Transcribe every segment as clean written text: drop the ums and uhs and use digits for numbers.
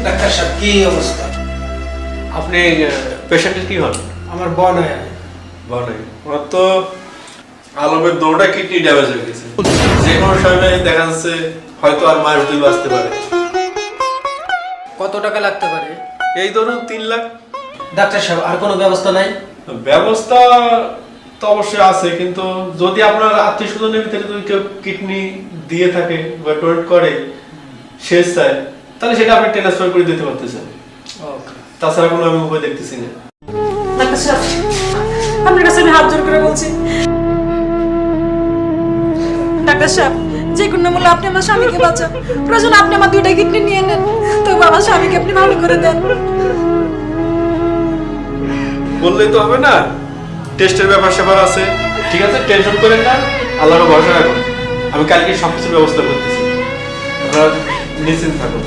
Doctor সাহেব কি অবস্থা? আপনি পেশেন্টের কি হন? আমার বোন হয়। বলে ওর তো আলমের দৌড়া কিডনি ড্যামেজ হয়ে গেছে, যে কোনো সময় দেখা যাচ্ছে হয়তো আর মাস 2 বাঁচতে পারে। কত টাকা লাগতে পারে? এই ধরুন 3 লাখ। ডাক্তার সাহেব আর কোনো ব্যবস্থা নাই? ব্যবস্থা তো অবশ্যই আছে, কিন্তু যদি আপনার আত্মীয় স্বজনের ভিতরে যদি কেউ কিডনি দিয়ে থাকে বা ডোনেট করে শেষ চায়, তাহলে সেটা আপনি ট্রান্সফার করে দিতে পারতেছেন। তাছাড়া কোনো আমি উপায় দেখতেছি না। ডাক্তার সাহেব, আপনার কাছে আমি হাত জোর করে বলছি, ডাক্তার সাহেব যে কোনো মূল্যে আপনি আমার স্বামীকে বাঁচান। প্রয়োজন আপনি আমার 2টা কিডনি নিয়ে নেন, তবু আমার স্বামীকে আপনি ভালো করে দেন। বললেই তো হবে না, টেস্টের ব্যাপার স্যাপার আছে। ঠিক আছে, টেনশন করেন না, আল্লাহর ভরসা রাখুন। আমি কালকে সবকিছুর ব্যবস্থা করতেছি, আপনারা নিশ্চিন্ত থাকুন।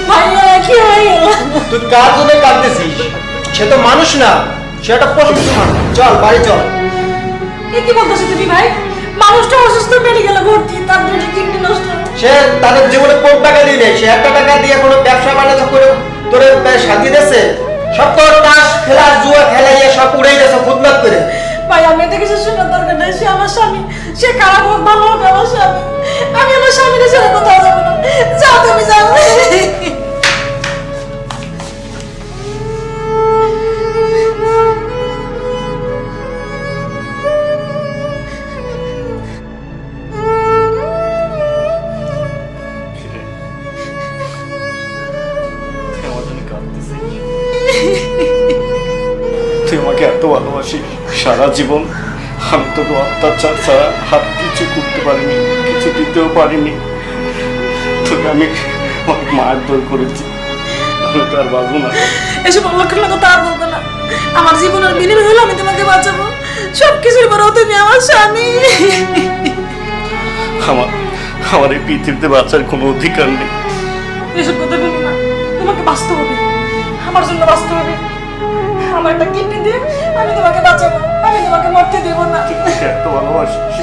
ভাইয়া কি হয়ে গেল? তুই কার জন্য কাঁদতেছিস? সে তো মানুষ না, সে একটা পশু। চল বাড়ি চল। কি বলতেছো তুমি ভাই? মানুষটা অসুস্থ, মেডিকেলে ভর্তি, তার 2টা কিডনি নষ্ট। সে তাদের জীবনে কোন টাকা দিয়ে নেই, সে 1 টাকা দিয়ে কোনো ব্যবসা বাণিজ্য করে তোরে শান্তি দিয়েছে? সব তো তাস খেলা জুয়া খেলাইয়া সব উড়াই গেছে ফুটপাত করে। ভাই আমি এটা কিছু শোনার দরকার নাই, সে আমার স্বামী, সে খারাপ হোক ভালো হোক আমার স্বামী। আমি আমার স্বামীকে ছেড়ে কোথাও যাবো না। যাও তুমি যাও। তুই আমাকে এত ভালোবাসিস, সারা জীবন আমি তোকে অত্যাচার ছাড়া হাত কিছু করতে পারিনি, কিছু দিতেও পারিনি। তোকে আমি অনেক মায়ের দর করেছি, আমি তো আর বাবু না। এসব অলক্ষণ কথা আর বলবে না। আমার জীবনের বিনিময় হলো আমি তোমাকে বাঁচাবো। সবকিছুর পরেও তুমি আমার স্বামী। আমার এই পৃথিবীতে বাঁচার কোনো অধিকার নেই। এসব কথা বলবো না, তোমাকে বাঁচতে হবে, আমার জন্য বাঁচতে হবে। আমার একটা কিডনি দিয়ে আমি তোমাকে বাঁচাবো, আমি তোমাকে মরতে দেবো না। এত ভালোবাসিস।